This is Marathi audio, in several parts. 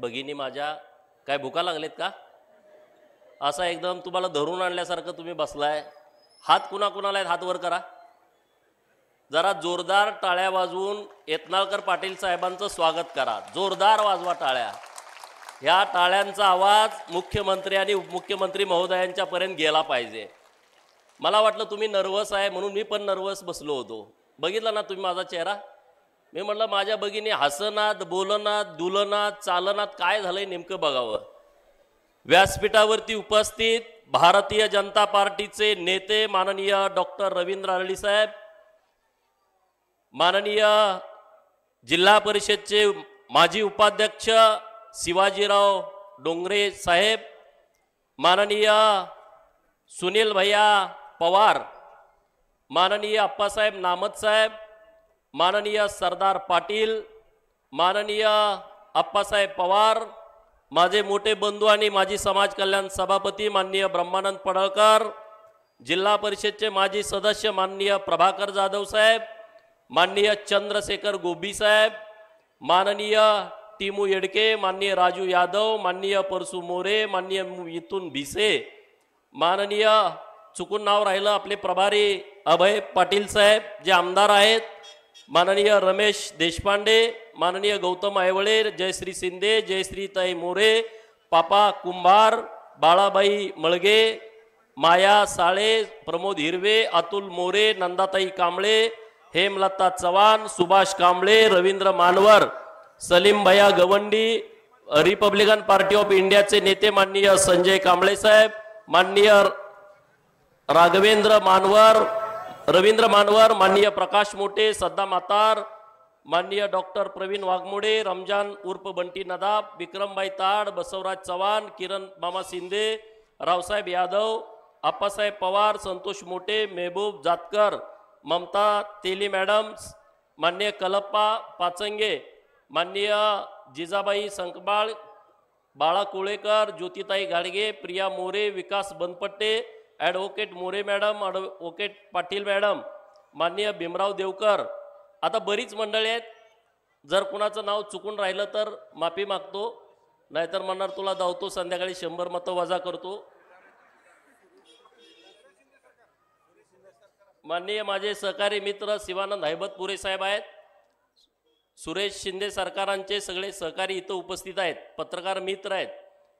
भगिनी माझ्या काय भुका लागलेत का? असा एकदम तुम्हाला धरून आणल्यासारखं तुम्ही बसलाय. हात कुणाकुणाला आहेत हात वर करा. जरा जोरदार टाळ्या वाजवून यत्नाळकर पाटील साहेबांचं स्वागत करा. जोरदार वाजवा टाळ्या. ह्या टाळ्यांचा आवाज मुख्यमंत्री आणि उपमुख्यमंत्री महोदयांच्या पर्यंत गेला पाहिजे. मला वाटलं तुम्ही नर्वस आहे म्हणून मी पण नर्वस बसलो होतो. बघितलं ना तुम्ही माझा चेहरा. मी म्हटलं माझ्या भगिनी हसनात बोलनात दुलनात चालनात काय झालंय नेमकं बघावं. व्यासपीठावरती उपस्थित भारतीय जनता पार्टीचे नेते माननीय डॉक्टर रवींद्र अरळी साहेब, माननीय जिल्हा परिषदचे माजी उपाध्यक्ष शिवाजीराव डोंगरे साहेब, माननीय सुनील भैया पवार, माननीय अप्पासाहेब नामत साहेब, माननीय सरदार पाटील, माननीय अप्पासाहेब पवार, माझे मोठे बंधू आणि माजी समाज कल्याण सभापती माननीय ब्रह्मानंद पडळकर, जिल्हा परिषदचे माजी सदस्य माननीय प्रभाकर जाधव साहेब, माननीय चंद्रशेखर गोबी साहेब, माननीय टीमू येडके, माननीय राजू यादव, माननीय परसू मोरे, माननीय इथून भिसे, माननीय चुकून नाव राहिलं आपले प्रभारी अभय पाटील साहेब जे आमदार आहेत, माननीय रमेश देशपांडे, माननीय गौतम आयवळे, जयश्री शिंदे, जयश्रीताई मोरे, पापा कुंभार, बाळाबाई मळगे, माया साळे, प्रमोद हिरवे, अतुल मोरे, नंदाताई कांबळे, हेमलता चव्हाण, सुभाष कांबळे, रवींद्र मानवर, सलीम भैया गवंडी, रिपब्लिकन पार्टी ऑफ इंडियाचे नेते माननीय संजय कांबळे साहेब, माननीय राघवेंद्र मानवर, रवींद्र मानवर, माननीय प्रकाश मोटे, सद्दा मातार, माननीय डॉक्टर प्रवीण वाघमोडे, रमजान उर्फ बंटी नदाब, विक्रमभाई ताड, बसवराज चव्हाण, किरण मामा शिंदे, रावसाहेब यादव, अप्पासाहेब पवार, संतोष मोटे, मेहबूब जातकर, ममता तेली मॅडम, माननीय कलप्पा पाचंगे, माननीय Jijabai Sankbal, Bala Kolekar, Jyotitai Gadge, Priya More, Vikas Banpatte, advocate More madam, advocate Patil madam, माननीय भीमराव देवकर. आता बरीच मंडळी आहेत. जर कुणाचं नाव चुकून राहिलं तर माफी मागतो, नाहीतर म्हणणार तुला धावतो संध्याकाळी 100 मतं वजा करतो. माननीय माझे सहकारी मित्र शिवानंद हैबतपुरे साहेब आहेत, सुरेश शिंदे सरकारांचे सगळे सहकारी इथं उपस्थित आहेत, पत्रकार मित्र आहेत.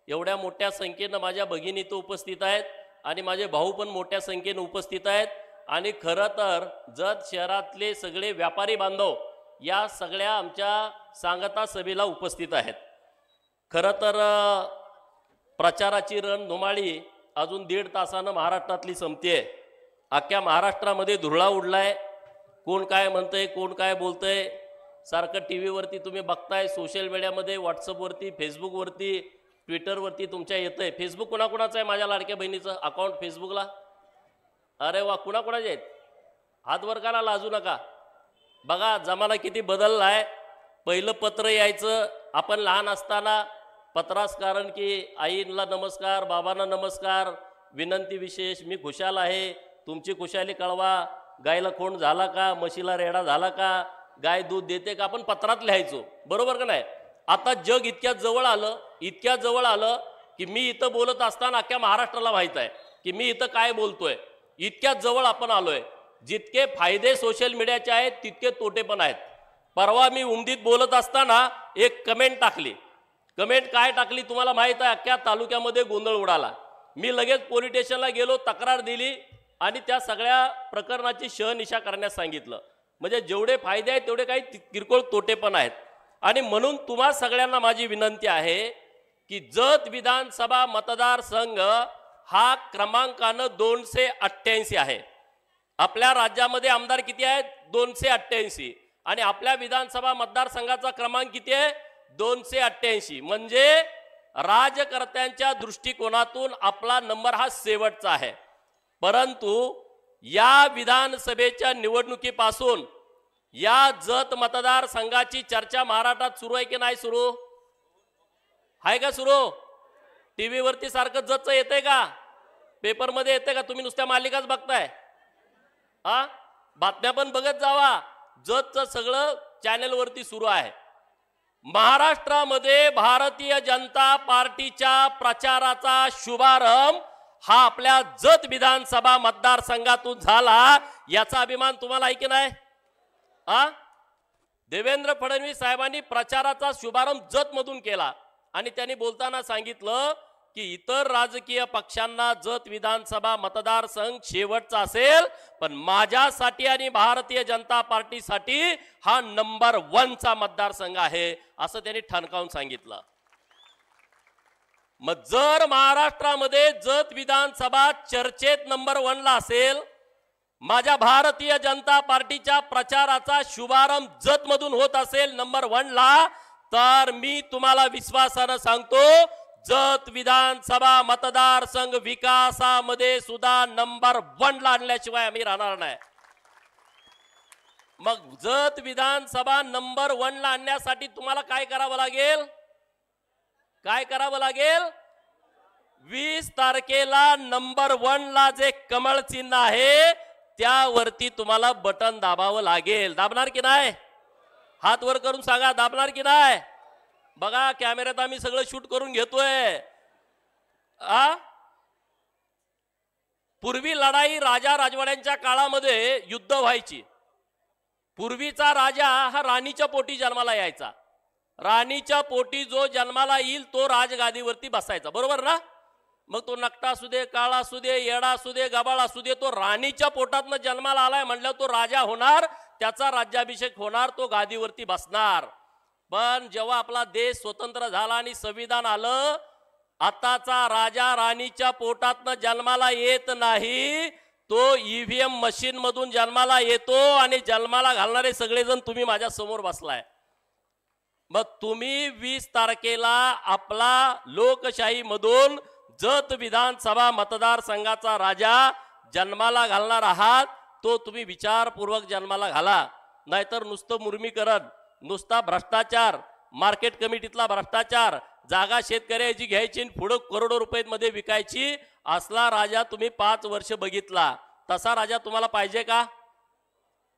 एवढ्या मोठ्या संख्येनं माझ्या भगिनी इथं उपस्थित आहेत आणि माझे भाऊ पण मोठ्या संख्येनं उपस्थित आहेत. आणि खरं तर जत शहरातले सगळे व्यापारी बांधव या सगळ्या आमच्या सांगता सभेला उपस्थित आहेत. खरं तर प्रचाराची रणधुमाळी अजून 1.5 तासानं महाराष्ट्रातली संपतेय. अख्ख्या महाराष्ट्रामध्ये धुरळा उडलाय. कोण काय म्हणतंय, कोण काय बोलतंय, सारखं टी व्हीवरती तुम्ही बघताय, सोशल मीडियामध्ये, व्हॉट्सअपवरती, फेसबुकवरती, ट्विटरवरती तुमच्या येतंय. फेसबुक कुणाकुणाचं आहे माझ्या लाडक्या बहिणीचं अकाउंट फेसबुकला? अरे वा, कुणाकुणाचे आहेत? हात वर करा, लाजू नका. बघा जमाना किती बदलला आहे. पहिलं पत्र यायचं, आपण लहान असताना पत्रास कारण की आईला नमस्कार, बाबांना नमस्कार, विनंती विशेष, मी खुशाल आहे, तुमची खुशाली कळवा, गायला खोंड झाला का, म्हशीला रेडा झाला का, गाय दूध देते का, आपण पत्रात लिहायचो, बरोबर का नाही? आता जग इतक्या जवळ आलं की मी इथं बोलत असताना अख्ख्या महाराष्ट्राला माहीत आहे की मी इथं काय बोलतोय. इतक्या जवळ आपण आलोय. जितके फायदे सोशल मीडियाचे आहेत तितके तोटे पण आहेत. परवा मी उमदीत बोलत असताना एक कमेंट टाकली. कमेंट काय टाकली तुम्हाला माहीत आहे? अख्ख्या तालुक्यामध्ये गोंधळ उडाला. मी लगेच पोलीस स्टेशनला गेलो, तक्रार दिली आणि त्या सगळ्या प्रकरणाची शहनिशा करण्यास सांगितलं. म्हणजे जेवढे फायदे आहेत तेवढे काही किरकोळ तोटे पण आहेत. आणि म्हणून तुम्हा सगळ्यांना माझी विनंती आहे की जत विधानसभा मतदारसंघ हा क्रमांकानं 288 आहे. आपल्या राज्यामध्ये आमदार किती आहेत? 288. आणि आपल्या विधानसभा मतदारसंघाचा क्रमांक किती आहे? 288. म्हणजे राजकर्त्यांच्या दृष्टिकोनातून आपला नंबर हा शेवटचा आहे. परंतु या विधानसभेच्या निवडणुकीपासून या जत मतदारसंघाची चर्चा महाराष्ट्रात सुरू आहे की नाही सुरू आहे? का सुरू? टीव्हीवरती सारखं जतचं येतंय का? पेपरमध्ये येते का? तुम्ही नुसत्या मालिकाच बघताय? बातम्या पण बघत जावा. जतचं सगळं चॅनलवरती सुरू आहे. महाराष्ट्रामध्ये भारतीय जनता पार्टीच्या प्रचाराचा शुभारंभ हा आपल्या जत विधानसभा मतदारसंघातून झाला, याचा अभिमान तुम्हाला आहे की नाही? देवेंद्र फडणवीस साहेबांनी प्रचाराचा शुभारंभ जत मधून केला आणि त्यांनी बोलताना सांगितलं की इतर राजकीय पक्षांना जत विधानसभा मतदारसंघ शेवटचा असेल, पण माझ्यासाठी आणि भारतीय जनता पार्टीसाठी हा नंबर 1 चा मतदारसंघ आहे, असं त्यांनी ठणकावून सांगितलं. मग जर महाराष्ट्रामध्ये जत विधानसभा चर्चेत नंबर 1 ला असेल, माझ्या भारतीय जनता पार्टीच्या प्रचाराचा शुभारंभ जत मधून होत असेल नंबर 1 ला, तर मी तुम्हाला विश्वासानं सांगतो जत विधानसभा मतदारसंघ विकासामध्ये सुद्धा नंबर 1 ला आणल्याशिवाय आम्ही राहणार नाही. मग जत विधानसभा नंबर 1 ला आणण्यासाठी तुम्हाला काय करावं लागेल? काय करावं लागेल? 20 तारखेला नंबर 1 ला जे कमळ चिन्ह आहे त्यावरती तुम्हाला बटन दाबावं लागेल. दाबणार की नाही? हात वर करून सांगा, दाबणार की नाही? बघा कॅमेऱ्यात आम्ही सगळं शूट करून घेतोय. पूर्वी लढाई राजा राजवाड्यांच्या काळामध्ये युद्ध व्हायची. पूर्वीचा राजा हा राणीच्या पोटी जन्माला यायचा. राणीच्या पोटी जो जन्माला येईल तो राजगादीवरती बसायचा, बरोबर ना? मग तो नकटा असू दे, काळा असू दे, येडा असू दे, गबाळ असू दे, तो राणीच्या पोटातनं जन्माला आलाय म्हणल्यावर तो राजा होणार, त्याचा राज्याभिषेक होणार, तो गादीवरती बसणार. पण जेव्हा आपला देश स्वतंत्र झाला आणि संविधान आलं, आताचा राजा राणीच्या पोटातनं जन्माला येत नाही, तो ईव्हीएम मशीन मधून जन्माला येतो आणि जन्माला घालणारे सगळेजण तुम्ही माझ्या समोर बसलाय. मग तुम्ही 20 तारखेला आपला लोकशाही मधून जत विधानसभा मतदारसंघाचा राजा जन्माला घालणार आहात, तो तुम्ही विचारपूर्वक जन्माला घाला. नाहीतर नुसतं मुर्मीकरण, नुसता भ्रष्टाचार, मार्केट कमिटीतला भ्रष्टाचार, जागा शेतकऱ्याची घ्यायची पुढे करोडो रुपयांमध्ये विकायची, असला राजा तुम्ही 5 वर्ष बघितला. तसा राजा तुम्हाला पाहिजे का?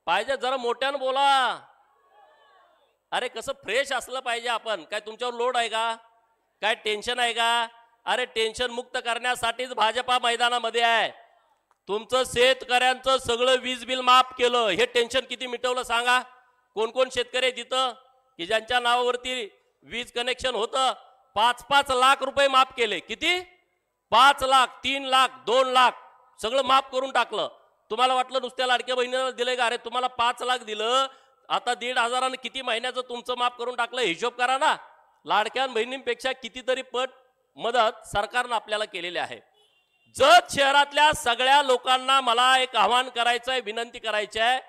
पाहिजे? जरा मोठ्यानं बोला. अरे कसं फ्रेश असलं पाहिजे आपण. काय तुमच्यावर लोड आहे का? काय टेन्शन आहे का? अरे टेन्शन मुक्त करण्यासाठीच भाजपा मैदानामध्ये आहे. तुमचं शेतकऱ्यांचं सगळं वीज बिल माफ केलं, हे टेन्शन किती मिटवलं सांगा? कोण कोण शेतकरी तिथं की ज्यांच्या नावावरती वीज कनेक्शन होतं? 5-5 लाख रुपये माफ केले. किती? 5 लाख, 3 लाख, 2 लाख सगळं माफ करून टाकलं. तुम्हाला वाटलं नुसत्या लाडक्या बहिणीला दिले का? अरे तुम्हाला 5 लाख दिलं, आता 1,500 किती महिन्याचं तुमचं माफ करून टाकलं, हिशोब करा ना. लाडक्या बहिणींपेक्षा कितीतरी पट मदत सरकारनं आपल्याला केलेली आहे. जत शहरातल्या सगळ्या लोकांना मला एक आवाहन करायचं आहे, विनंती करायची आहे.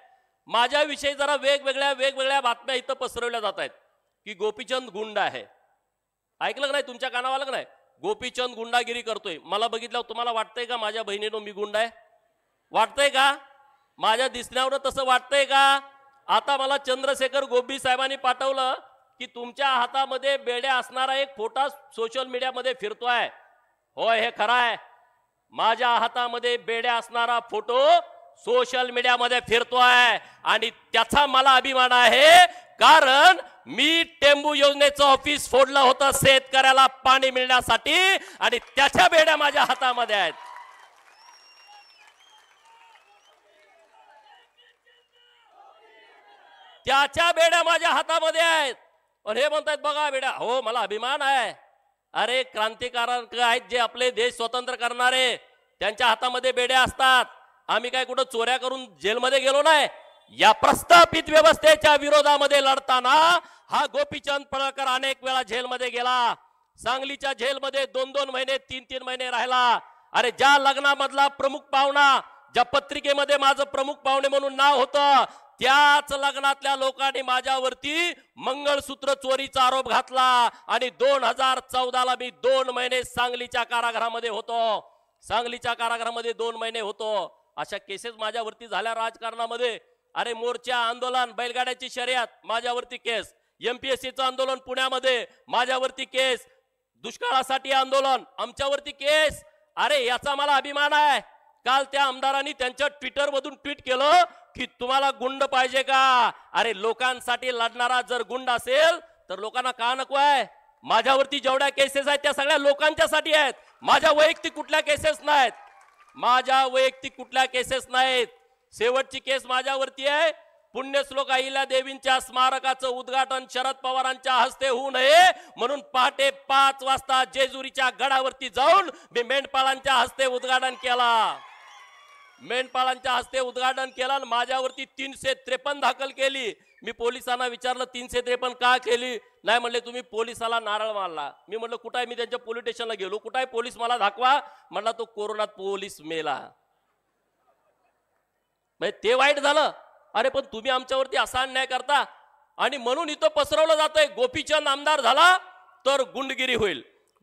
माझ्याविषयी जरा वेगवेगळ्या बातम्या इथं पसरवल्या जात आहेत की गोपीचंद गुंड आहे. ऐकलं नाही? तुमच्या कानावर आलं नाही? गोपीचंद गुंडागिरी करतोय. मला बघितल्यावर तुम्हाला वाटतंय का माझ्या बहिणीनो मी गुंड आहे? वाटतंय का? माझ्या दिसण्यावर तसं वाटतंय का? आता मला चंद्रशेखर गोबी साहेबांनी पाठवलं की तुमच्या हातामध्ये बेड्या असणारा एक फोटो सोशल मीडियामध्ये फिरतोय. होय, हे खरं आहे. माझ्या हातामध्ये बेड्या असणारा फोटो सोशल मीडियामध्ये फिरतोय आणि त्याचा मला अभिमान आहे. कारण मी टेंबू योजनेचं ऑफिस फोडलं होतं शेतकऱ्याला पाणी मिळण्यासाठी आणि त्याच्या बेड्या माझ्या हातामध्ये आहेत. त्याच्या बेड्या माझ्या हातामध्ये आहेत. पण हे म्हणतात बघा बेड्या. हो, मला अभिमान आहे. अरे क्रांतिकारक आहेत जे आपले देश स्वतंत्र करणारे, त्यांच्या हातामध्ये बेड्या असतात. आम्ही काय कुठं चोऱ्या करून जेलमध्ये गेलो नाही. या प्रस्थापित व्यवस्थेच्या विरोधामध्ये लढताना हा गोपीचंद पडळकर अनेक वेळा जेलमध्ये गेला. सांगलीच्या जेलमध्ये 2-2 महिने 3-3 महिने राहिला. अरे ज्या लग्नामधला प्रमुख पाहुणा, ज्या पत्रिकेमध्ये माझं प्रमुख पाहुणे म्हणून नाव होतं, त्याच लग्नातल्या लोकांनी माझ्यावरती मंगळसूत्र चोरीचा आरोप घातला आणि 2014ला मी 2 महिने सांगलीच्या कारागृहामध्ये होतो. सांगलीच्या कारागृहामध्ये 2 महिने होतो. अशा केसेस माझ्यावरती झाल्या राजकारणामध्ये. अरे मोर्चा आंदोलन, बैलगाड्याची शर्यत, माझ्यावरती केस. एमपीएससीचं आंदोलन पुण्यामध्ये, माझ्यावरती केस. दुष्काळासाठी आंदोलन, आमच्यावरती केस. अरे याचा मला अभिमान आहे. काल त्या आमदारांनी त्यांच्या ट्विटर मधून ट्विट केलं की तुम्हाला गुंड पाहिजे का? अरे लोकांसाठी लढणारा जर गुंड असेल तर लोकांना का नको आहे? माझ्यावरती जेवढ्या केसेस आहेत त्या सगळ्या लोकांच्यासाठी आहेत, माझ्या वैयक्तिक कुठल्या केसेस नाहीत, माझ्या वैयक्तिक कुठल्या केसेस नाहीत. शेवटची केस माझ्यावरती आहे. पुण्यश्लोक अहिल्या देवींच्या स्मारकाचं उद्घाटन शरद पवारांच्या हस्ते होऊ नये म्हणून पहाटे 5 वाजता जेजुरीच्या गडावरती जाऊन मी मेंढपाळांच्या हस्ते उद्घाटन केला. मेंढपाळांच्या हस्ते उद्घाटन केलं आणि माझ्यावरती 353 दाखल केली. मी पोलिसांना विचारलं 353 का केली? नाही म्हणले तुम्ही पोलिसाला नारळ मारला. मी म्हटलं कुठं आहे? मी त्यांच्या पोलीस स्टेशनला गेलो. कुठं आहे पोलीस? मला दाखवा. म्हणला तो कोरोनात पोलीस मेला. ते वाईट झालं. अरे पण तुम्ही आमच्यावरती असा अन्याय करता आणि म्हणून इथं पसरवलं जातंय गोपीचंद आमदार झाला तर गुंडगिरी होईल,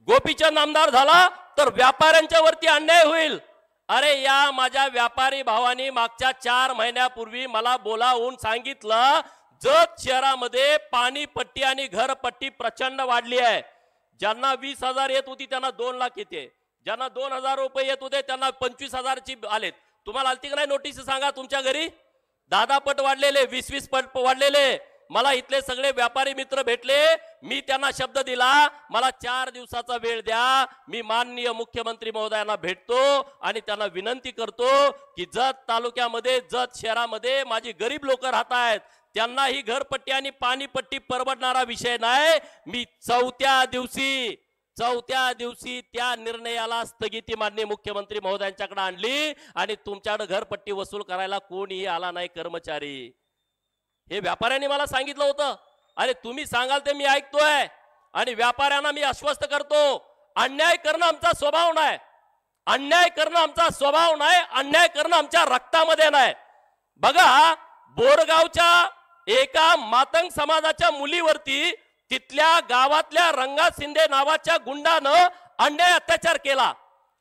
गोपीचंद आमदार झाला तर व्यापाऱ्यांच्या वरती अन्याय होईल. अरे या माझ्या व्यापारी भावानी मागच्या 4 महिन्यापूर्वी मला बोलावून सांगितलं जत शहरामध्ये पाणीपट्टी आणि घरपट्टी प्रचंड वाढली आहे. ज्यांना 20,000 येत होती त्यांना 2 लाख येते, ज्यांना 2,000 रुपये येत होते त्यांना 25,000ची आलेत. तुम्हाला आलती का नाही नोटीस? सांगा तुमच्या घरी. 10 पट वाढलेले, 20 पट वाढलेले. मला इथले सगळे व्यापारी मित्र भेटले. मी त्यांना शब्द दिला मला 4 दिवसाचा वेळ द्या. मी माननीय मुख्यमंत्री महोदयांना भेटतो आणि त्यांना विनंती करतो की जत तालुक्यामध्ये जत शहरामध्ये माझी गरीब लोक राहत आहेत, त्यांना ही घरपट्टी आणि पाणीपट्टी परवडणारा विषय नाही. मी चौथ्या दिवशी त्या निर्णयाला स्थगिती माननीय मुख्यमंत्री महोदयांच्याकडे आणली आणि तुमच्याकडे घरपट्टी वसूल करायला कोणीही आला नाही कर्मचारी. हे व्यापाऱ्यांनी मला सांगितलं होतं. अरे तुम्ही सांगाल ते मी ऐकतोय आणि व्यापाऱ्यांना मी आश्वस्त करतो अन्याय करणं आमचा स्वभाव नाही, अन्याय करणं आमचा स्वभाव नाही, अन्याय करणं आमच्या रक्तामध्ये नाही. बघा बोरगावच्या एका मातंग समाजाच्या मुलीवरती तिथल्या गावातल्या रंगा शिंदे नावाच्या गुंडानं अन्याय अत्याचार केला.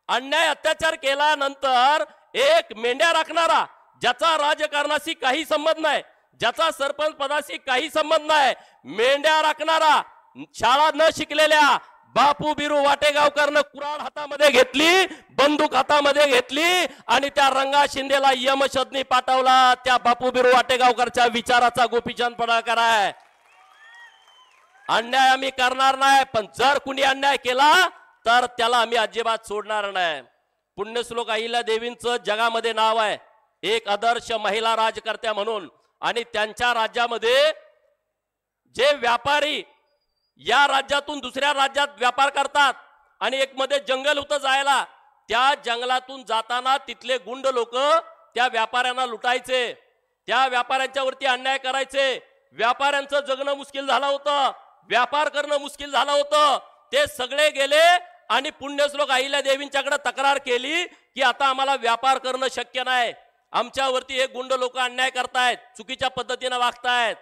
अन्याय अत्याचार केल्यानंतर एक मेंढ्या राखणारा ज्याचा राजकारणाशी काही संबंध नाही, ज्याचा सरपंच पदाशी काही संबंध नाही, मेंढ्या राखणारा शाळा न शिकलेल्या बापू बिरू वाटेगावकरनं कुऱ्हाड हातामध्ये घेतली, बंदूक हातामध्ये घेतली आणि त्या रंगा शिंदेला यमशदनी पाठवला. त्या बापू बिरू वाटेगावकरच्या विचाराचा गोपीचंद पडळकर आहे. अन्याय आम्ही करणार नाही, पण जर कुणी अन्याय केला तर त्याला आम्ही अजिबात सोडणार नाही. पुण्यश्लोक अहिल्या देवींचं जगामध्ये नाव आहे, एक आदर्श महिला राजकर्त्या म्हणून. आणि त्यांच्या राज्यामध्ये जे व्यापारी या राज्यातून दुसऱ्या राज्यात व्यापार करतात आणि एक मध्ये जंगल होतं जायला, त्या जंगलातून जाताना तिथले गुंड लोक त्या व्यापाऱ्यांना लुटायचे, त्या व्यापाऱ्यांच्या वरती अन्याय करायचे. व्यापाऱ्यांचं जगणं मुश्किल झालं होतं, व्यापार करणं मुश्किल झालं होतं. ते सगळे गेले आणि पुण्यश्लोक अहिल्या देवींच्याकडे तक्रार केली की आता आम्हाला व्यापार करणं शक्य नाही, आमच्यावरती हे गुंड लोक अन्याय करतायत, चुकीच्या पद्धतीने वागतायत.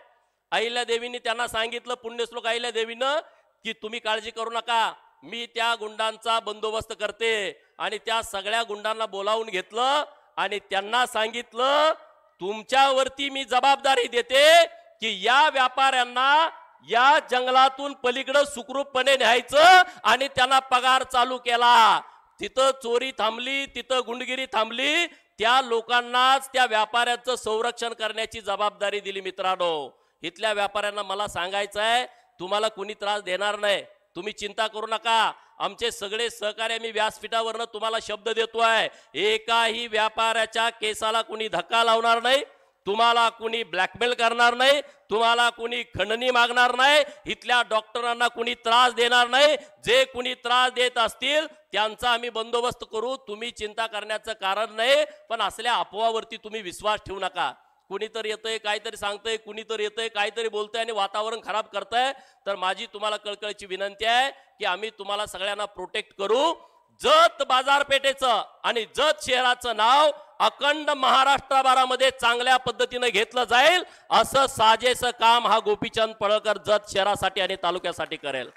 अहिल्या देवींनी त्यांना सांगितलं, पुण्यश्लोक अहिल्या देवीनं, की तुम्ही काळजी करू नका, मी त्या गुंडांचा बंदोबस्त करते. आणि त्या सगळ्या गुंडांना बोलावून घेतलं आणि त्यांना सांगितलं तुमच्यावरती मी जबाबदारी देते की या व्यापाऱ्यांना या जंगलातून पलीकडे सुखरूपपणे न्यायचं आणि त्यांना पगार चालू केला. तिथं चोरी थांबली, तिथं गुंडगिरी थांबली, त्या लोकांनाच त्या व्यापाऱ्यांचं संरक्षण करण्याची जबाबदारी दिली. मित्रांनो, इथल्या व्यापाऱ्यांना मला सांगायचं आहे तुम्हाला कोणी त्रास देणार नाही, तुम्ही चिंता करू नका. आमचे सगळे सहकार्य मी व्यासपीठावरनं तुम्हाला शब्द देतोय, एकाही व्यापाऱ्याच्या केसाला कोणी धक्का लावणार नाही, तुम्हाला कोणी ब्लॅकमेल करणार नाही, तुम्हाला कोणी खंडणी मागणार नाही, इथल्या डॉक्टरांना कोणी त्रास देणार नाही. जे कोणी त्रास देत असतील त्यांचा आम्ही बंदोबस्त करू, तुम्ही चिंता करण्याचं कारण नाही. पण असल्या अफवावरती तुम्ही विश्वास ठेवू नका. कुणीतरी येतंय काहीतरी सांगतंय, कुणीतरी येतंय काहीतरी बोलतंय आणि वातावरण खराब करतंय. तर माझी तुम्हाला कळकळीची विनंती आहे की आम्ही तुम्हाला सगळ्यांना प्रोटेक्ट करू. जत बाजारपेठेचं आणि जत शहराचं नाव अखंड महाराष्ट्रभरामध्ये चांगल्या पद्धतीने घेतलं जाईल, असं साजेसं काम हा गोपीचंद पडळकर जत शहरासाठी आणि तालुक्यासाठी करेल.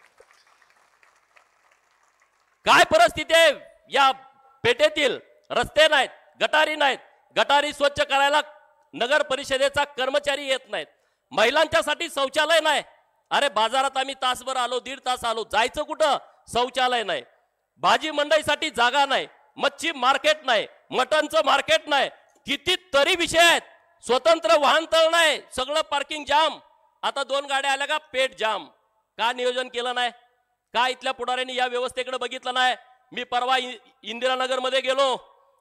काय परिस्थिती आहे या पेठेतील? रस्ते नाहीत, गटारी नाहीत, गटारी स्वच्छ करायला नगर परिषदेचा कर्मचारी येत नाहीत, महिलांच्यासाठी शौचालय नाही. अरे बाजारात आम्ही तासभर आलो, 1.5 तास आलो, जायचं कुठं? शौचालय नाही, भाजी मंडईसाठी जागा नाही, मच्छी मार्केट नाही, मटनचं मार्केट नाही, कितीतरी विषय आहेत. स्वतंत्र वाहनतळ नाही, सगळं पार्किंग जाम. आता 2 गाड्या आल्या का पेट जाम. का नियोजन केलं नाही? का इथल्या पुढाऱ्यांनी या व्यवस्थेकडे बघितलं नाही? मी परवा इंदिरानगर मध्ये गेलो.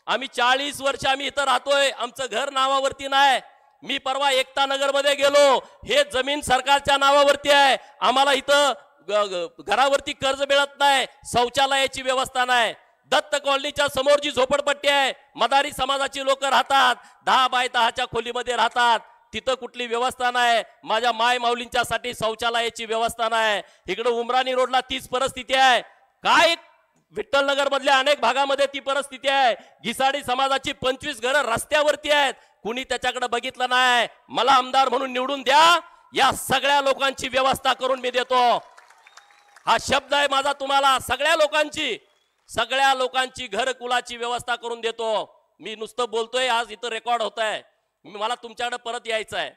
आम्ही 40 वर्ष आम्ही इथं राहतोय, आमचं घर नावावरती नाही. मी परवा एकता नगर मध्ये गेलो, हे जमीन सरकारच्या नावावरती आहे. आम्हाला इथं घरावरती कर्ज मिळत नाही, शौचालयाची व्यवस्था नाही. दत्त कॉलनीच्या समोर जी झोपडपट्टी आहे, मदारी समाजाची लोक राहतात, 10 बाय 10च्या खोलीमध्ये राहतात. तिथं कुठली व्यवस्था नाही. माझ्या माय माऊलींच्यासाठी शौचालयाची व्यवस्था नाही. इकडे उमराणी रोडला तीच परिस्थिती आहे. काय विठ्ठलनगर मधल्या अनेक भागामध्ये ती परिस्थिती आहे. घिसाडी समाजाची 25 घरं रस्त्यावरती आहेत, कुणी त्याच्याकडे बघितलं नाही. मला आमदार म्हणून निवडून द्या, या सगळ्या लोकांची व्यवस्था करून मी देतो. हा शब्द आहे माझा तुम्हाला. सगळ्या लोकांची घरकुलाची व्यवस्था करून देतो. मी नुसतं बोलतोय, आज इथं रेकॉर्ड होत आहे. मला तुमच्याकडे परत यायचं आहे.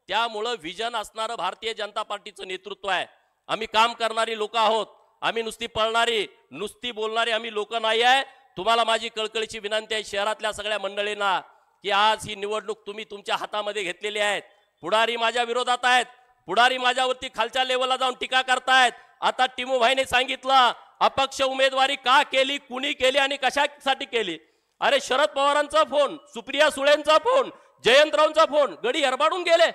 त्यामुळं विजन असणारं भारतीय जनता पार्टीचं नेतृत्व आहे. आम्ही काम करणारी लोक आहोत. आम्ही नुसती पळणारी, नुसती बोलणारी आम्ही लोक नाही आहे. तुम्हाला माझी कळकळीची विनंती आहे शहरातल्या सगळ्या मंडळींना, की आज ही निवडणूक तुम्ही तुमच्या हातामध्ये घेतलेली आहेत. पुढारी माझ्या विरोधात आहेत, पुढारी माझ्यावरती खालच्या लेवलला जाऊन टीका करतायत. आता टिमूभाईने सांगितलं अपक्ष उमेदवारी का केली, कुणी केली आणि कशासाठी केली. अरे शरद पवारांचा फोन, सुप्रिया सुळेंचा फोन, जयंतरावांचा फोन गडी हरबाडून गेले.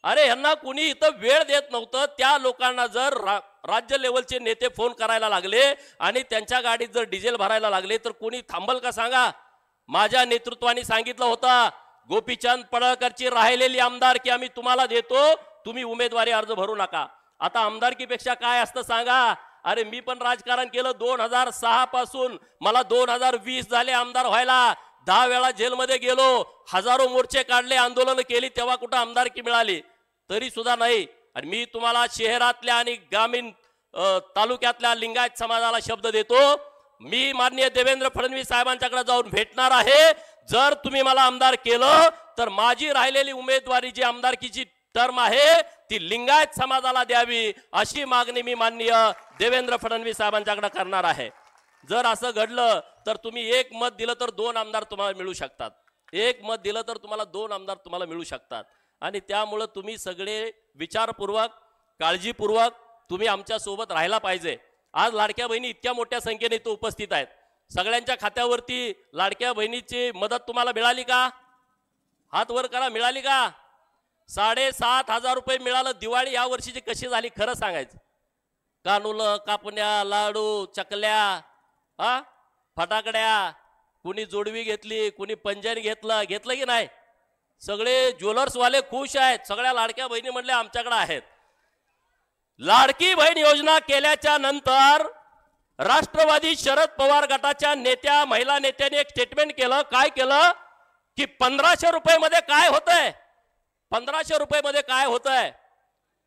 अरे यांना कुणी इथं वेळ देत नव्हतं. त्या लोकांना जर राज्य लेवलचे नेते फोन करायला लागले आणि त्यांच्या गाडीत जर डिझेल भरायला लागले तर कोणी थांबल का सांगा? माझ्या नेतृत्वाने सांगितलं होतं, गोपीचंद पडळकरची राहिलेली आमदारकी आम्ही तुम्हाला देतो, तुम्ही उमेदवारी अर्ज भरू नका. आता आमदारकीपेक्षा काय असतं सांगा? अरे मी पण राजकारण केलं 2006 पासून, मला 2020 झाले आमदार व्हायला. 10 वेळा जेलमध्ये गेलो, हजारो मोर्चे काढले, आंदोलन केली, तेव्हा कुठं आमदारकी मिळाली? तरी सुद्धा नाही. आणि मी तुम्हाला शहरातल्या आणि ग्रामीण तालुक्यातल्या लिंगायत समाजाला शब्द देतो, मी माननीय देवेंद्र फडणवीस साहेबांच्याकडे जाऊन भेटणार आहे. जर तुम्ही मला आमदार केलं तर माझी राहिलेली उमेदवारी जी आमदारकीची टर्म आहे ती लिंगायत समाजाला द्यावी, अशी मागणी मी माननीय देवेंद्र फडणवीस साहेबांच्याकडे करणार आहे. जर असं घडलं तर तुम्ही एक मत दिलं तर 2 आमदार तुम्हाला मिळू शकतात. एक मत दिलं तर तुम्हाला 2 आमदार तुम्हाला मिळू शकतात. आणि त्यामुळे तुम्ही सगळे विचारपूर्वक, काळजीपूर्वक तुम्ही आमच्या सोबत राहायला पाहिजे. आज लाडक्या बहिणी इतक्या मोठ्या संख्येने इथं उपस्थित आहेत. सगळ्यांच्या खात्यावरती लाडक्या बहिणीची मदत तुम्हाला मिळाली का? हात वर करा, मिळाली का? 7,500 रुपये मिळालं. दिवाळी या वर्षीची कशी झाली खरं सांगायचं? कानुलं, कापण्या, लाडू, चकल्या, फटाकड्या, कुणी जोडवी घेतली, कुणी पंजन घेतलं की नाही? सगळे ज्वेलर्स वाले खुश आहेत. सगळ्या लाडक्या बहिणी म्हणले आमच्याकडे आहेत. लाडकी बहीण योजना केल्याच्या नंतर राष्ट्रवादी शरद पवार गटाच्या नेत्या, महिला नेत्यांनी एक स्टेटमेंट केलं. काय केलं की 1500 रुपये मध्ये काय होतंय? 1500 रुपये मध्ये काय होतंय?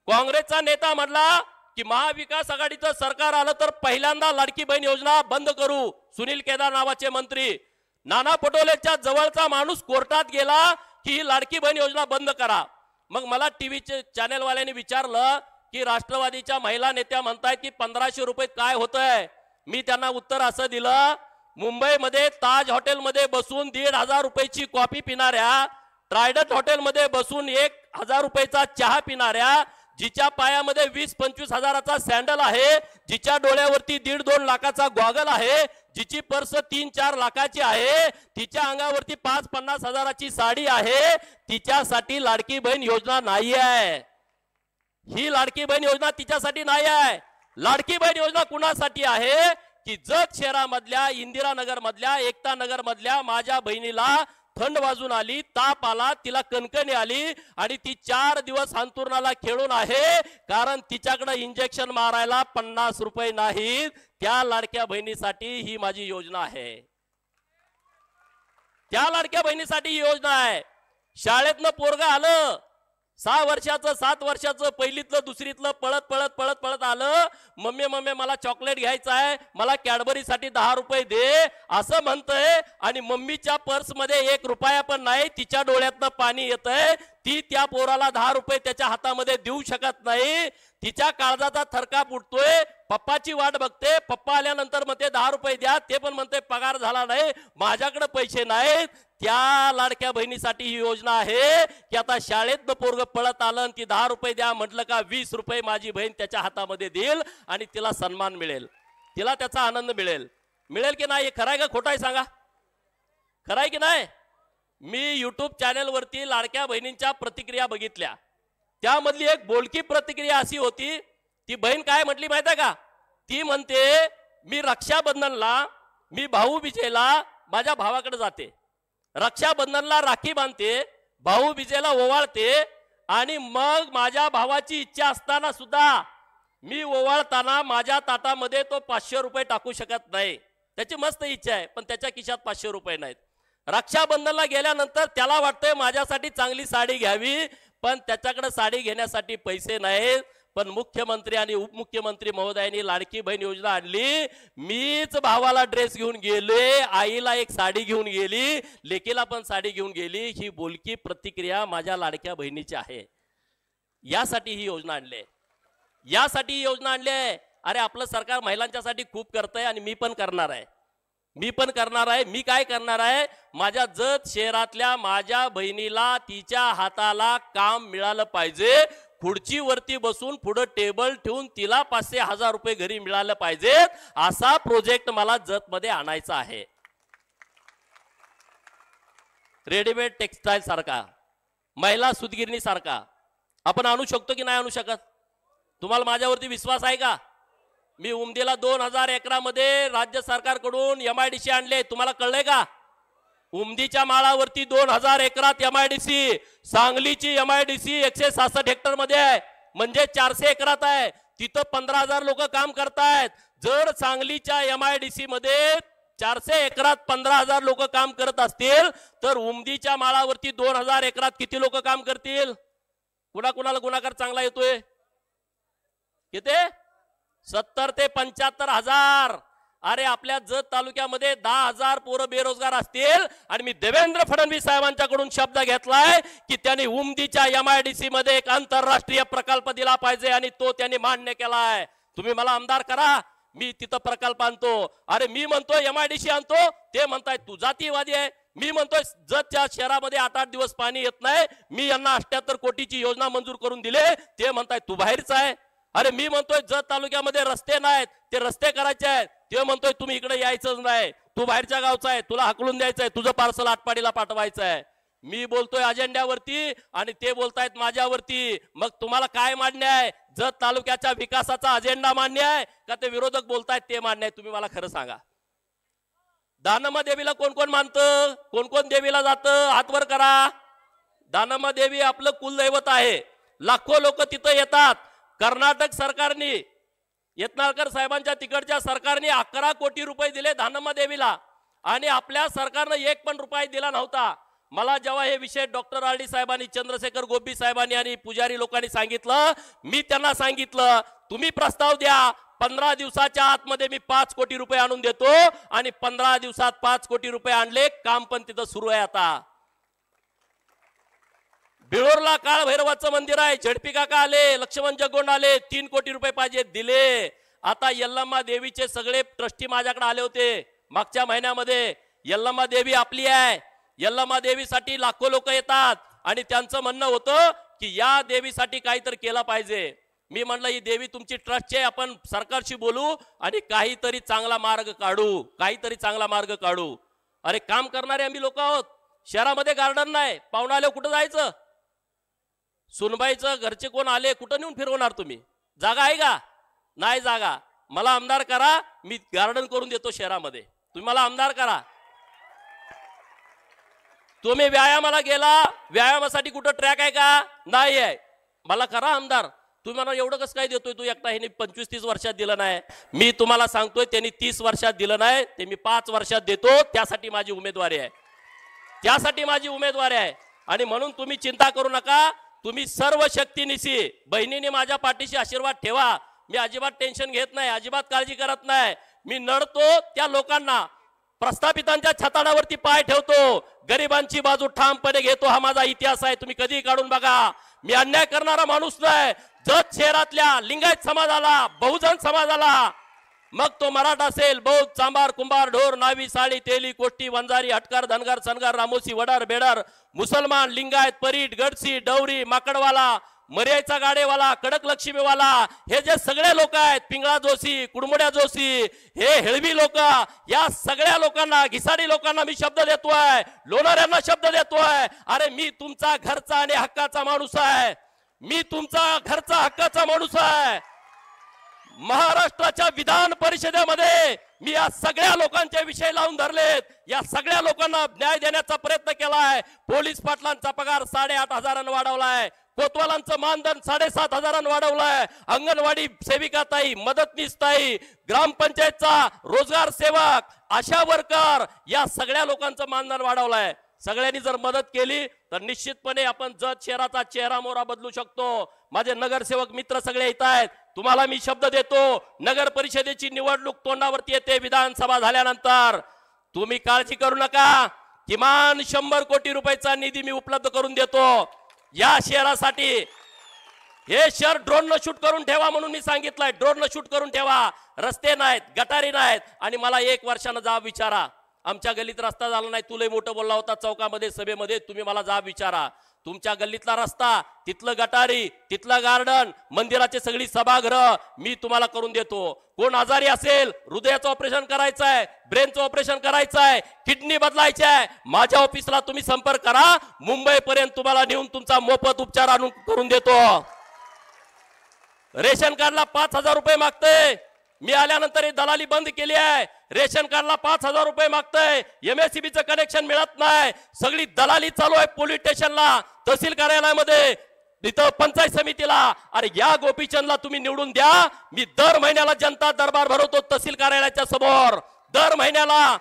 काँग्रेसचा नेता म्हणला की महाविकास आघाडीचं सरकार आलं तर पहिल्यांदा लाडकी बहीण योजना बंद करू. सुनील केदार नावाचे मंत्री, नाना पटोलेच्या जवळचा माणूस कोर्टात गेला की ही लाडकी बहीण योजना बंद करा. मग मला टीव्हीचे चॅनेलवाल्यांनी विचारलं की राष्ट्रवादीच्या महिला नेत्या म्हणतायत की 1500 रुपये काय होतंय? मी त्यांना उत्तर असं दिलं, मुंबईमध्ये ताज हॉटेलमध्ये बसून 1,500 रुपयाची कॉफी पिणाऱ्या, ट्रायडंट हॉटेलमध्ये बसून 1,000 रुपयाचा चहा पिणाऱ्या, जिच्या पायामध्ये 20-25 हजाराचा सॅन्डल आहे, जिच्या डोळ्यावरती 1.5-2 लाखाचा गॉगल आहे, जिची पर्स 3-4 लाखाची आहे, तिच्या अंगावरती 5-50 हजाराची साडी आहे, तिच्यासाठी लाडकी बहीण योजना नाही आहे. ही लाडकी बहीण योजना तिच्यासाठी नाही आहे. लाडकी बहीण योजना कुणासाठी आहे की जत शहरामधल्या, इंदिरानगर मधल्या, एकता नगर मधल्या माझ्या बहिणीला थंड वाजून आली, ताप आला, तिला कणकणी आली आणि ती 4 दिवस अंथरुणाला खेळून आहे, कारण तिच्याकडे इंजेक्शन मारायला 50 रुपये नाहीत. त्या लाडक्या बहिणीसाठी ही माझी योजना आहे. त्या लाडक्या बहिणीसाठी ही योजना आहे. शाळेतनं पोरग आलं 6 वर्षाचं, 7 वर्षाचं, पहिलीतलं दुसरीतलं पळत पळत पळत पळत आलं, मम्मी मला चॉकलेट घ्यायचं आहे, मला कॅडबरीसाठी 10 रुपये दे असं म्हणतंय, आणि मम्मीच्या पर्समध्ये 1 रुपया पण नाही, तिच्या डोळ्यातनं पाणी येतंय. ती त्या पोराला 10 रुपये त्याच्या हातामध्ये देऊ शकत नाही. तिच्या काळजाचा थरकाप उठतोय. पप्पाची वाट बघते. पप्पा आल्यानंतर म्हणते 10 रुपये द्या, ते पण म्हणते पगार झाला नाही, माझ्याकडे पैसे नाहीत. त्या लाडक्या बहिणीसाठी ही योजना आहे की आता शाळेत पोरग पळत आलं आणि ती 10 रुपये द्या म्हटलं का 20 रुपये माझी बहीण त्याच्या हातामध्ये देईल आणि तिला सन्मान मिळेल, तिला त्याचा आनंद मिळेल. मिळेल की नाही? खरं आहे का खोटं आहे सांगा? खरं आहे की नाही? मी युट्यूब चॅनलवरती लाडक्या बहिणींच्या प्रतिक्रिया बघितल्या. त्यामधली एक बोलकी प्रतिक्रिया अशी होती, ती बहीण काय म्हटली माहिती आहे का? ती म्हणते मी रक्षाबंधनला, मी भाऊबीजेला माझ्या भावाकडे जाते, रक्षाबंधनला राखी बांधते, भाऊबीजेला ओवाळते आणि मग माझ्या भावाची इच्छा असताना सुद्धा मी ओवाळताना माझ्या ताटामध्ये तो 500 रुपये टाकू शकत नाही. त्याची मस्त इच्छा आहे पण त्याच्या खिशात 500 रुपये नाहीत. रक्षाबंधनला गेल्यानंतर त्याला वाटतंय माझ्यासाठी चांगली साडी घ्यावी, पण त्याच्याकडे साडी घेण्यासाठी पैसे नाहीत. पण मुख्यमंत्री आणि उपमुख्यमंत्री महोदयांनी लाडकी बहीण योजना आणली. मीच भावाला ड्रेस घेऊन गेले, आईला एक साडी घेऊन गेली, लेकीला पण साडी घेऊन गेली. ही बोलकी प्रतिक्रिया माझ्या लाडक्या बहिणीची आहे. यासाठी ही योजना आणली, यासाठी ही योजना आणली आहे. अरे आपलं सरकार महिलांच्यासाठी खूप करतंय आणि मी पण करणार आहे, मी पण करणार आहे. मी काय करणार आहे? माझ्या जत शहरातल्या माझ्या बहिणीला तिच्या हाताला काम मिळालं पाहिजे. खुर्चीवरती बसून पुढे टेबल ठेवून तिला 500-1000 रुपये घरी मिळालं पाहिजेत, असा प्रोजेक्ट मला जत मध्ये आणायचा आहे. रेडीमेड टेक्सटाईल सारखा, महिला सुतगिरणी सारखा आपण आणू शकतो की नाही आणू शकत? तुम्हाला माझ्यावरती विश्वास आहे का? मी उमदीला 2011 मध्ये राज्य सरकारकडून MIDC आणले. तुम्हाला कळलंय का? उमदीच्या माळावरती 2000 एकरात MIDC, सांगलीची MIDC 166 हेक्टर मध्ये आहे, म्हणजे 400 एकरात आहे. तिथं 15,000 लोक काम करतायत. जर सांगलीच्या MIDC मध्ये 400 एकरात 15,000 लोक काम करत असतील तर उमदीच्या माळावरती 2000 एकरात किती लोक काम करतील? कुणाकुणाला गुणाकार चांगला येतोय? किती? 70 ते 75 हजार. अरे आपल्या जत तालुक्यामध्ये 10,000 पोरं बेरोजगार असतील आणि मी देवेंद्र फडणवीस साहेबांच्याकडून शब्द घेतलाय की त्यांनी उमदीच्या MIDC मध्ये एक आंतरराष्ट्रीय प्रकल्प दिला पाहिजे आणि तो त्यांनी मान्य केलाय. तुम्ही मला आमदार करा, मी तिथं प्रकल्प आणतो. अरे मी म्हणतोय MIDC आणतो, ते म्हणताय तू जातीवादी आहे. मी म्हणतोय जतच्या शहरामध्ये 8-8 दिवस पाणी येत नाही, मी यांना 78 कोटीची योजना मंजूर करून दिले, ते म्हणताय तू बाहेरच आहे. अरे मी म्हणतोय जत तालुक्यामध्ये रस्ते नाहीत, ते रस्ते करायचे आहेत, ते म्हणतोय तुम्ही इकडे यायचंच नाही, तू बाहेरच्या गावचा आहे, तुला हाकलून द्यायचंय, तुझं पार्सल आटपाडीला पाठवायचं आहे. मी बोलतोय अजेंड्यावरती आणि ते बोलतायत माझ्यावरती. मग तुम्हाला काय मान्य आहे? जत तालुक्याच्या विकासाचा अजेंडा मान्य आहे का ते विरोधक बोलतायत ते मान्य आहे? तुम्ही मला खरं सांगा. दानम्मा देवीला कोण कोण मानतं? कोण कोण देवीला जातं? हात वर करा. दानम्मा देवी आपलं कुलदैवत आहे, लाखो लोक तिथं येतात. कर्नाटक सरकारने, यत्नाळकर साहेबांच्या तिकडच्या सरकारने 11 कोटी रुपये दिले दानम्मा देवीला आणि आपल्या सरकारनं 1 पण रुपया दिला नव्हता. मला जेव्हा हे विषय डॉक्टर RD साहेबांनी, चंद्रशेखर गोपी साहेबांनी आणि पुजारी लोकांनी सांगितलं, मी त्यांना सांगितलं तुम्ही प्रस्ताव द्या, 15 दिवसाच्या आतमध्ये मी 5 कोटी रुपये आणून देतो. आणि 15 दिवसात 5 कोटी रुपये आणले. काम पण तिथं सुरू आहे. आता बिळोरला काळ भैरवाचं मंदिर आहे, झडपी काका आले, लक्ष्मण जगोंड आले, 3 कोटी रुपये पाहिजे, दिले. आता यल्लम्मा देवीचे सगळे ट्रस्टी माझ्याकडे आले होते मागच्या महिन्यामध्ये. यल्लम्मा देवी आपली आहे, यल्लम्मा देवीसाठी लाखो लोक येतात आणि त्यांचं म्हणणं होतं की या देवीसाठी काहीतरी केलं पाहिजे. मी म्हणलं ही देवी तुमची ट्रस्टची आहे, आपण सरकारशी बोलू आणि काहीतरी चांगला मार्ग काढू, काहीतरी चांगला मार्ग काढू. अरे काम करणारे आम्ही लोक आहोत. शहरामध्ये गार्डन नाही, पाहुणा आले कुठं जायचं? सुनबाईचं घरचे कोण आले, कुठं नेऊन फिरवणार तुम्ही? जागा आहे का? नाही जागा. मला आमदार करा, मी गार्डन करून देतो शहरामध्ये. तुम्ही मला आमदार करा. तुम्ही व्यायामाला गेला, व्यायामासाठी कुठं ट्रॅक आहे का? नाही आहे. मला करा आमदार. तुम्ही मला एवढं कसं काय देतोय तू एकटा? ह्याने 25-30 वर्षात दिलं नाही. मी तुम्हाला सांगतोय त्यांनी 30 वर्षात दिलं नाही, ते मी 5 वर्षात देतो. त्यासाठी माझी उमेदवारी आहे, त्यासाठी माझी उमेदवारी आहे. आणि म्हणून तुम्ही चिंता करू नका. तुम्ही सर्व शक्तीनिशी बहिणीने माझ्या पाठीशी आशीर्वाद ठेवा. मी अजिबात टेन्शन घेत नाही, अजिबात काळजी करत नाही. मी नडतो त्या लोकांना, प्रस्थापितांच्या छताडावरती पाय ठेवतो, गरिबांची बाजू ठामपणे घेतो. हा माझा इतिहास आहे, तुम्ही कधी काढून बघा. मी अन्याय करणारा माणूस नाही. जत शहरातल्या लिंगायत समाजाला, बहुजन समाजाला मग तो मराठा असेल, बौद्ध, चांभार, कुंभार, ढोर, नावी, साळी, तेली, कोष्टी, वंजारी, हटकार, धनगर, सनगर, रामोसी, वडार, बेडार, मुसलमान, लिंगायत, परीट, गडसी, डवरी, माकडवाला, मर्याचा गाडेवाला, कडक लक्ष्मीवाला, हे जे सगळे लोक आहेत, पिंगळा जोशी, कुडमुड्या जोशी, हे हेळवी लोक, या सगळ्या लोकांना, घिसाडी लोकांना मी शब्द देतोय, लोणाऱ्यांना शब्द देतोय, अरे मी तुमचा घरचा आणि हक्काचा माणूस आहे, मी तुमचा घरचा हक्काचा माणूस आहे. महाराष्ट्राच्या विधान परिषदेमध्ये मी या सगळ्या लोकांचे विषय लावून धरलेत, या सगळ्या लोकांना न्याय देण्याचा प्रयत्न केलाय. पोलीस पाटलांचा पगार 8,500 वाढवलाय, कोतवालांचं मानधन 7,500 वाढवलाय, अंगणवाडी सेविका ताई, मदतनीस ताई, ग्रामपंचायतचा रोजगार सेवक, आशा वर्कर, या सगळ्या लोकांचं मानधन वाढवलंय. सगळ्यांनी जर मदत केली तर निश्चितपणे आपण जत शहराचा चेहरा मोहरा बदलू शकतो. माझे नगरसेवक मित्र सगळे येत आहेत, तुम्हाला मी शब्द देतो, नगर परिषदेची निवडणूक तोंडावरती येते. विधानसभा झाल्यानंतर तुम्ही काळजी करू नका, किमान 100 कोटी रुपयाचा निधी मी उपलब्ध करून देतो या शहरासाठी. हे शहर ड्रोन शूट करून ठेवा म्हणून मी सांगितलंय, ड्रोन शूट करून ठेवा. रस्ते नाहीत, गटारी नाहीत, आणि मला 1 वर्षानं जाब विचारा, आमच्या गल्लीत रस्ता झाला नाही, तुला मोठं बोलला होता चौकामध्ये सभेमध्ये, तुम्ही मला जाब विचारा. तुमच्या गल्लीतला रस्ता, तिथलं गटारी, तिथलं गार्डन, मंदिराची सगळी सभागृह मी तुम्हाला करून देतो. कोण आजारी असेल, हृदयाचं ऑपरेशन करायचं आहे, ब्रेनचं ऑपरेशन करायचं आहे, किडनी बदलायची आहे, माझ्या ऑफिसला तुम्ही संपर्क करा, मुंबई पर्यंत तुम्हाला नेऊन तुमचा मोफत उपचार आणून करून देतो. रेशन कार्डला 5,000 रुपये मागते, मी आल्यानंतर ही दलाली बंद केली आहे. रेशन कार्डला 5,000 रुपये मागतंय, MSCBचं कनेक्शन मिळत नाही, सगळी दलाली चालू आहे पोलीस स्टेशनला, तहसील कार्यालयामध्ये, तिथं पंचायत समितीला. अरे या गोपीचंदला तुम्ही निवडून द्या, मी दर महिन्याला जनता दरबार भरवतो तहसील कार्यालयाच्या समोर. दर महिन्याला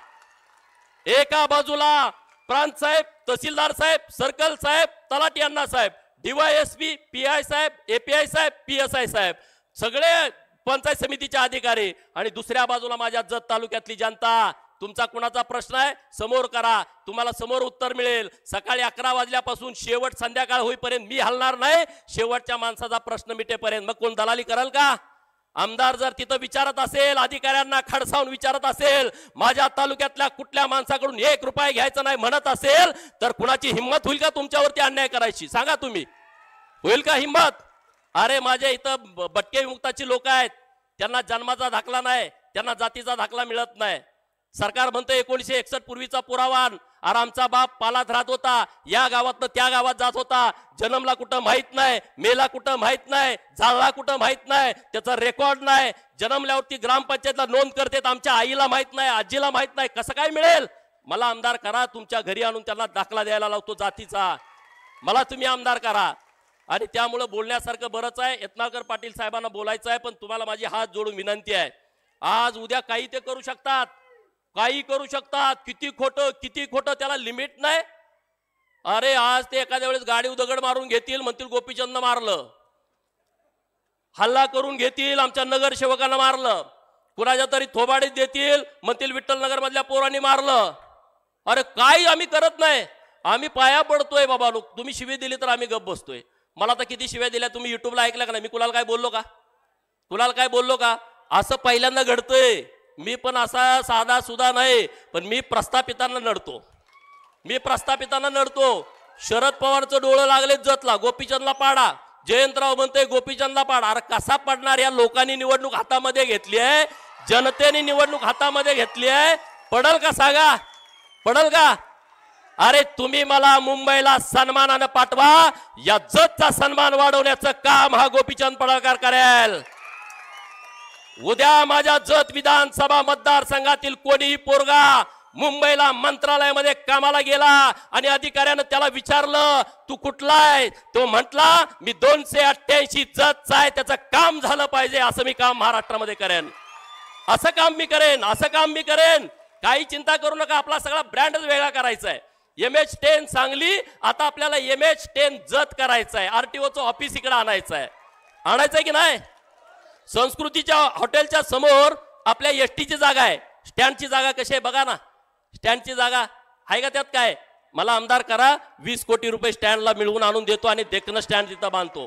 एका बाजूला प्रांत साहेब, तहसीलदार साहेब, सर्कल साहेब, तलाठी अण्णा साहेब, DYSP, PI साहेब, API साहेब, PSI साहेब, सगळे पंचायत समितीचे अधिकारी, आणि दुसऱ्या बाजूला माझ्या जत तालुक्यातली जनता. तुमचा कुणाचा प्रश्न आहे समोर करा, तुम्हाला समोर उत्तर मिळेल. सकाळी 11 वाजल्यापासून शेवट संध्याकाळ होईपर्यंत मी हलणार नाही, शेवटच्या माणसाचा प्रश्न मिटेपर्यंत. मग कोण दलाली कराल का? आमदार जर तिथं विचारत असेल, अधिकाऱ्यांना खडसावून विचारत असेल, माझ्या तालुक्यातल्या कुठल्या माणसाकडून 1 रुपया घ्यायचा नाही म्हणत असेल, तर कुणाची हिंमत होईल का तुमच्यावरती अन्याय करायची? सांगा तुम्ही, होईल का हिंमत? अरे माझ्या इथं भटके विमुक्ताची लोक आहेत, त्यांना जन्माचा दाखला नाही, त्यांना जातीचा दाखला मिळत नाही. सरकार म्हणतं 1961 पूर्वीचा पुरावा, अरे आमचा बाप पालात राहत होता, या गावातनं त्या गावात जात होता, जन्मला कुठं माहित नाही, मेला कुठं माहित नाही, झाला कुठं माहित नाही, त्याचा रेकॉर्ड नाही, जन्मल्यावरती ग्रामपंचायतला नोंद करते, आमच्या आईला माहित नाही, आजीला माहित नाही, कसं काय मिळेल? मला आमदार करा, तुमच्या घरी आणून त्यांना दाखला द्यायला लावतो जातीचा, मला तुम्ही आमदार करा. आणि त्यामुळे बोलण्यासारखं बरंच आहे, यत्नाळकर पाटील साहेबांना बोलायचं आहे, पण तुम्हाला माझी हात जोडून विनंती आहे, आज उद्या काही ते करू शकतात, काही करू शकतात, किती खोटं त्याला लिमिट नाही. अरे आज ते एखाद्या वेळेस गाडी दगड मारून घेतील, म्हणतील गोपीचंद मारलं, हल्ला करून घेतील, आमच्या नगरसेवकांना मारलं, कुणाच्या तरी थोबाडीत देतील, म्हणतील विठ्ठल नगर मधल्या पोरांनी मारलं. अरे काही आम्ही करत नाही, आम्ही पाया पडतोय बाबा. लोक तुम्ही शिवी दिली तर आम्ही गप्प बसतोय. मला तर किती शिव्या दिल्या तुम्ही युट्यूबला ऐकल्या का नाही? मी कुणाला काय बोललो का? कुणाला काय बोललो का? असं पहिल्यांदा घडतंय. मी पण असा साधा सुद्धा नाही, पण मी प्रस्थापितांना नडतो, मी प्रस्थापितांना नडतो. शरद पवारचं डोळं लागले जतला, गोपीचंदला पाडा. जयंतराव म्हणते गोपीचंदला पाडा. अरे कसा पडणार? या लोकांनी निवडणूक हातामध्ये घेतली आहे, जनतेने निवडणूक हातामध्ये घेतली आहे, पडल का सांगा? पडल का? अरे तुम्ही मला मुंबईला सन्मानानं पाठवा, या जतचा सन्मान वाढवण्याचं काम हा गोपीचंद पडळकर करेल. उद्या माझ्या जत विधानसभा मतदारसंघातील कोणीही पोरगा मुंबईला मंत्रालयामध्ये कामाला गेला आणि अधिकाऱ्यानं त्याला विचारलं तू कुठला आहे, तो म्हटला मी 288 जतचा आहे, त्याचं काम झालं पाहिजे, असं मी काम महाराष्ट्रामध्ये करेन, असं काम मी करेन, असं काम मी करेन. काही चिंता करू नका, आपला सगळा ब्रँडच वेगळा करायचा आहे. MH10 सांगली, आता आपल्याला MH10 जत करायचं आहे. RTOचं ऑफिस इकडे आणायचं आहे, आणायचं आहे की नाही? संस्कृतीच्या हॉटेलच्या समोर आपल्या एसटीची जागा आहे, स्टँडची जागा कशी आहे बघा ना, स्टँडची जागा आहे का? त्यात काय? मला आमदार करा, 20 कोटी रुपये स्टँडला मिळवून आणून देतो आणि देखणं स्टँड तिथं बांधतो.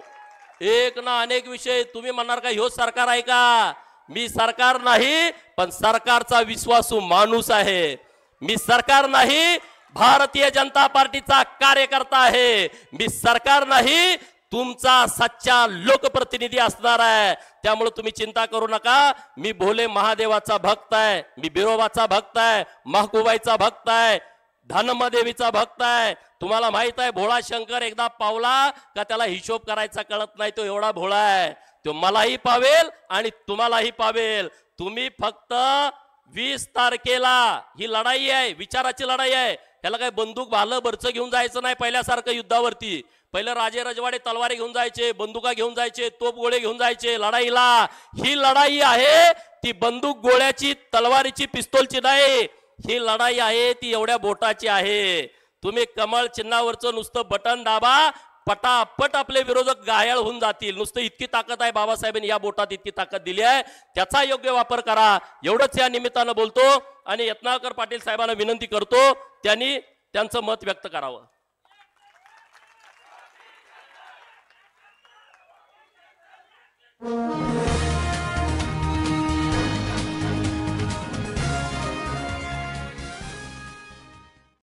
एक ना अनेक विषय. तुम्ही म्हणणार का ह्यो सरकार आहे का? मी सरकार नाही, पण सरकारचा विश्वासू माणूस आहे. मी सरकार नाही, भारतीय जनता पार्टीचा कार्यकर्ता आहे. मी सरकार नाही, तुमचा सच्चा लोकप्रतिनिधी असणार आहे. त्यामुळे तुम्ही चिंता करू नका. मी भोले महादेवाचा भक्त आहे, मी बिरोबाचा भक्त आहे, महकुबाईचा भक्त आहे, धनमदेवीचा भक्त आहे. तुम्हाला माहित आहे भोळा शंकर एकदा पावला का त्याला हिशोब करायचा कळत नाही. तो एवढा भोळा आहे, तो मलाही पावेल आणि तुम्हालाही पावेल. तुम्ही फक्त 20 तारखेला ही लढाई आहे, विचाराची लढाई आहे. त्याला काय बंदूक भालं बरचं घेऊन जायचं नाही पहिल्यासारखं युद्धावरती. पहिलं राजे रजवाडे तलवारी घेऊन जायचे, बंदुका घेऊन जायचे, तोप गोळे घेऊन जायचे लढाईला. ही लढाई आहे ती बंदूक गोळ्याची, तलवारीची, पिस्तोलची नाही. ही लढाई आहे ती एवढ्या बोटाची आहे. तुम्ही कमळ चिन्हावरचं नुसतं बटन दाबा, पटापट आपले विरोधक घायल होऊन जातील. नुसतं इतकी ताकद आहे बाबासाहेबांनी या बोटात इतकी ताकद दिली आहे, त्याचा योग्य वापर करा. एवढंच या निमित्तानं बोलतो आणि यत्नाळकर पाटील साहेबांना विनंती करतो त्यांनी त्यांचं मत व्यक्त करावं.